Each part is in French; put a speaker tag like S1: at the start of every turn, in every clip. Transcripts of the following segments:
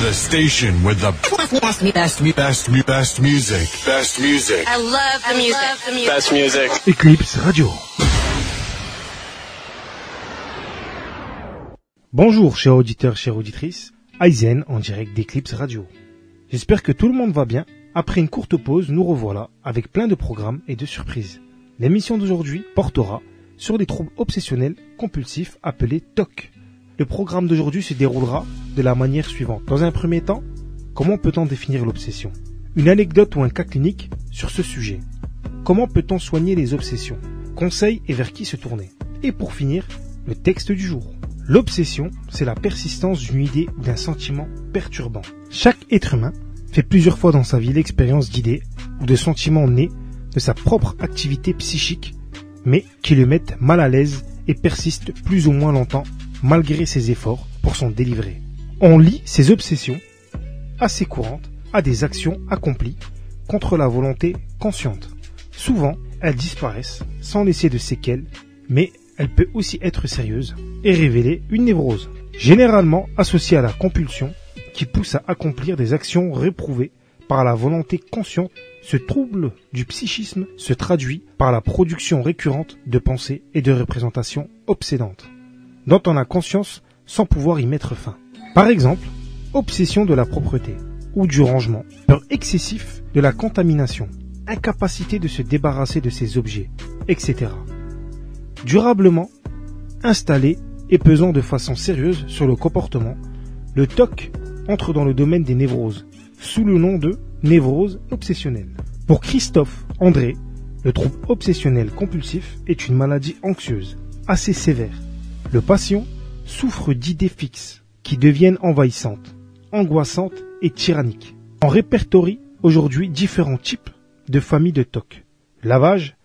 S1: The station with the best music. Best music.
S2: I love the music.
S3: Best music.
S4: Eclipse Radio. Bonjour chers auditeurs, chères auditrices, Aizen en direct d'Eclipse Radio. J'espère que tout le monde va bien. Après une courte pause, nous revoilà avec plein de programmes et de surprises. L'émission d'aujourd'hui portera sur des troubles obsessionnels compulsifs appelés TOC. Le programme d'aujourd'hui se déroulera de la manière suivante. Dans un premier temps, comment peut-on définir l'obsession ? Une anecdote ou un cas clinique sur ce sujet. Comment peut-on soigner les obsessions ? Conseils et vers qui se tourner ? Et pour finir, le texte du jour. L'obsession, c'est la persistance d'une idée ou d'un sentiment perturbant. Chaque être humain fait plusieurs fois dans sa vie l'expérience d'idées ou de sentiments nés de sa propre activité psychique, mais qui le mettent mal à l'aise et persistent plus ou moins longtemps malgré ses efforts pour s'en délivrer. On lie ces obsessions, assez courantes, à des actions accomplies contre la volonté consciente. Souvent, elles disparaissent sans laisser de séquelles, mais elle peut aussi être sérieuse et révéler une névrose, généralement associée à la compulsion qui pousse à accomplir des actions réprouvées par la volonté consciente. Ce trouble du psychisme se traduit par la production récurrente de pensées et de représentations obsédantes, dont on a conscience sans pouvoir y mettre fin. Par exemple, obsession de la propreté ou du rangement, peur excessif de la contamination, incapacité de se débarrasser de ces objets, etc. Durablement installé et pesant de façon sérieuse sur le comportement, le TOC entre dans le domaine des névroses, sous le nom de névrose obsessionnelle. Pour Christophe André, le trouble obsessionnel compulsif est une maladie anxieuse, assez sévère. Le patient souffre d'idées fixes qui deviennent envahissantes, angoissantes et tyranniques. On répertorie aujourd'hui différents types de familles de TOC. Lavage,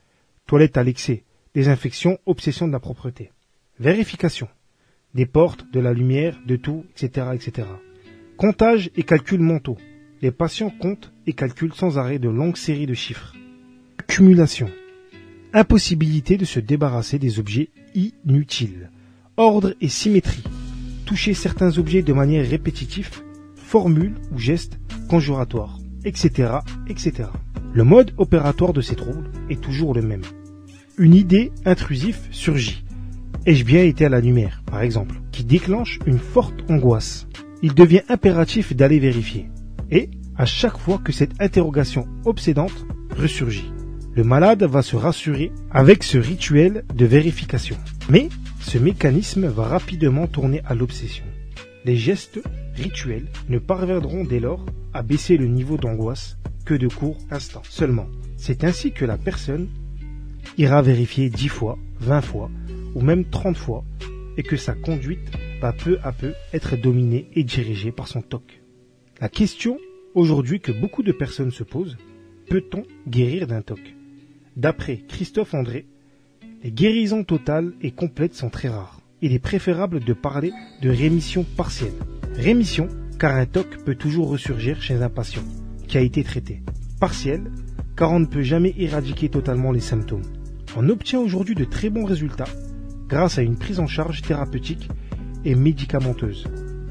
S4: toilette à l'excès, désinfection, obsession de la propreté. Vérification, des portes, de la lumière, de tout, etc., etc. Comptage et calculs mentaux. Les patients comptent et calculent sans arrêt de longues séries de chiffres. Accumulation. Impossibilité de se débarrasser des objets inutiles. Ordre et symétrie. Toucher certains objets de manière répétitive, formule ou geste conjuratoire, etc., etc. Le mode opératoire de ces troubles est toujours le même. Une idée intrusive surgit. Ai-je bien été à la lumière, par exemple, qui déclenche une forte angoisse. Il devient impératif d'aller vérifier. Et, à chaque fois que cette interrogation obsédante ressurgit, le malade va se rassurer avec ce rituel de vérification. Mais, ce mécanisme va rapidement tourner à l'obsession. Les gestes rituels ne parviendront dès lors à baisser le niveau d'angoisse que de courts instants seulement. C'est ainsi que la personne ira vérifier 10 fois, 20 fois ou même 30 fois et que sa conduite va peu à peu être dominée et dirigée par son TOC. La question aujourd'hui que beaucoup de personnes se posent, peut-on guérir d'un TOC ? D'après Christophe André, les guérisons totales et complètes sont très rares. Il est préférable de parler de rémission partielle. Rémission car un TOC peut toujours ressurgir chez un patient qui a été traité. Partielle car on ne peut jamais éradiquer totalement les symptômes. On obtient aujourd'hui de très bons résultats grâce à une prise en charge thérapeutique et médicamenteuse.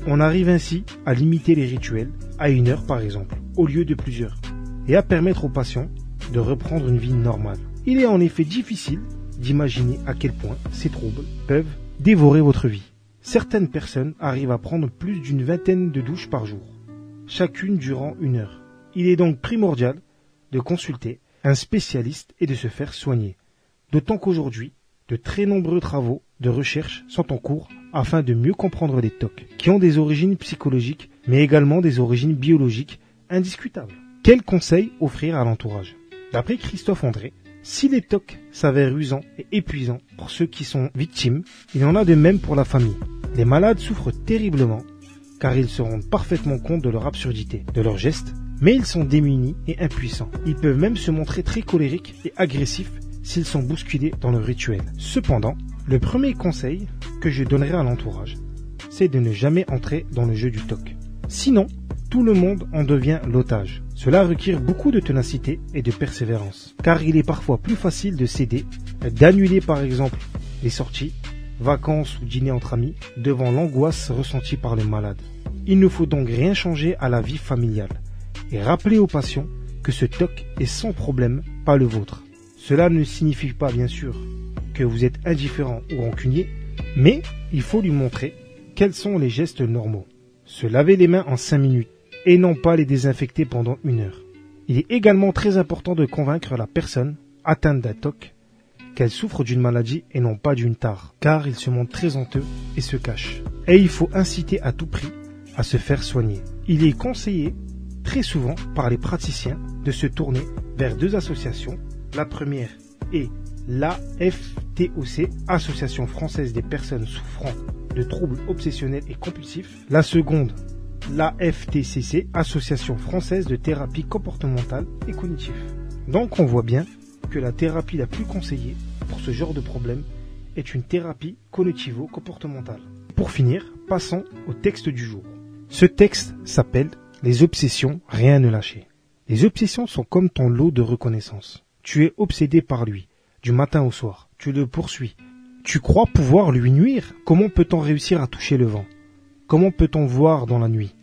S4: On arrive ainsi à limiter les rituels à 1 heure par exemple, au lieu de plusieurs, et à permettre aux patients de reprendre une vie normale. Il est en effet difficile d'imaginer à quel point ces troubles peuvent dévorer votre vie. Certaines personnes arrivent à prendre plus d'une vingtaine de douches par jour, chacune durant 1 heure. Il est donc primordial de consulter un spécialiste et de se faire soigner. D'autant qu'aujourd'hui, de très nombreux travaux de recherche sont en cours afin de mieux comprendre les TOC, qui ont des origines psychologiques, mais également des origines biologiques indiscutables. Quels conseils offrir à l'entourage ? D'après Christophe André, si les TOC s'avèrent usants et épuisants pour ceux qui sont victimes, il en a de même pour la famille. Les malades souffrent terriblement, car ils se rendent parfaitement compte de leur absurdité, de leurs gestes, mais ils sont démunis et impuissants. Ils peuvent même se montrer très colériques et agressifs s'ils sont bousculés dans le rituel. Cependant, le premier conseil que je donnerai à l'entourage, c'est de ne jamais entrer dans le jeu du TOC. Sinon, tout le monde en devient l'otage. Cela requiert beaucoup de ténacité et de persévérance, car il est parfois plus facile de céder, d'annuler par exemple les sorties, vacances ou dîners entre amis, devant l'angoisse ressentie par le malade. Il ne faut donc rien changer à la vie familiale et rappeler aux patients que ce TOC est son problème, pas le vôtre. Cela ne signifie pas bien sûr que vous êtes indifférent ou rancunier, mais il faut lui montrer quels sont les gestes normaux. Se laver les mains en 5 minutes et non pas les désinfecter pendant 1 heure. Il est également très important de convaincre la personne atteinte d'un TOC qu'elle souffre d'une maladie et non pas d'une tare, car il se montre très honteux et se cache. Et il faut inciter à tout prix à se faire soigner. Il est conseillé très souvent par les praticiens de se tourner vers 2 associations. La première est l'AFTOC, Association française des personnes souffrant de troubles obsessionnels et compulsifs. La seconde, l'AFTCC, Association française de thérapie comportementale et cognitive. Donc on voit bien que la thérapie la plus conseillée pour ce genre de problème est une thérapie cognitivo-comportementale. Pour finir, passons au texte du jour. Ce texte s'appelle « Les obsessions, rien ne lâcher ». Les obsessions sont comme ton lot de reconnaissance. Tu es obsédé par lui, du matin au soir. Tu le poursuis. Tu crois pouvoir lui nuire? Comment peut-on réussir à toucher le vent? Comment peut-on voir dans la nuit?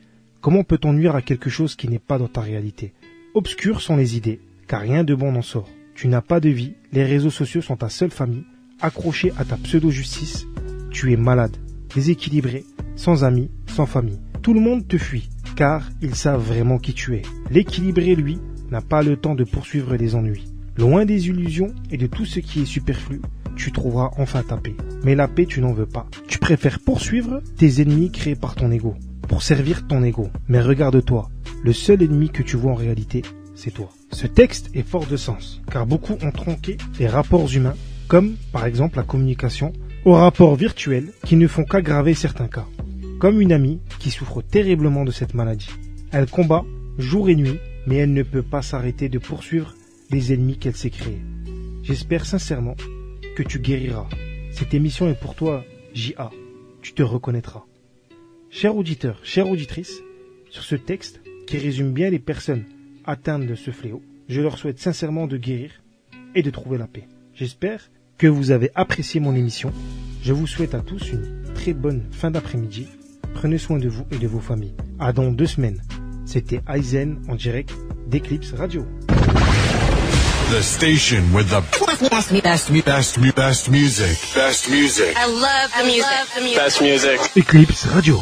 S4: Comment peut-on nuire à quelque chose qui n'est pas dans ta réalité? Obscures sont les idées, car rien de bon n'en sort. Tu n'as pas de vie, les réseaux sociaux sont ta seule famille, accroché à ta pseudo-justice, tu es malade, déséquilibré, sans amis, sans famille. Tout le monde te fuit, car ils savent vraiment qui tu es. L'équilibré, lui, n'a pas le temps de poursuivre les ennuis. Loin des illusions et de tout ce qui est superflu, tu trouveras enfin ta paix. Mais la paix, tu n'en veux pas. Tu préfères poursuivre tes ennemis créés par ton ego, pour servir ton ego. Mais regarde-toi, le seul ennemi que tu vois en réalité, c'est toi. Ce texte est fort de sens, car beaucoup ont tronqué les rapports humains, comme par exemple la communication, aux rapports virtuels qui ne font qu'aggraver certains cas. Comme une amie qui souffre terriblement de cette maladie. Elle combat jour et nuit, mais elle ne peut pas s'arrêter de poursuivre les ennemis qu'elle s'est créés. J'espère sincèrement que tu guériras. Cette émission est pour toi, J.A. Tu te reconnaîtras. Chers auditeurs, chères auditrices, sur ce texte qui résume bien les personnes atteintes de ce fléau, je leur souhaite sincèrement de guérir et de trouver la paix. J'espère que vous avez apprécié mon émission. Je vous souhaite à tous une très bonne fin d'après-midi. Prenez soin de vous et de vos familles. À dans 2 semaines. C'était Aizen en direct d'Eclipse Radio.
S1: The station with the best music. Best music.
S2: I love the music.
S3: Best music.
S4: Eclipse Radio.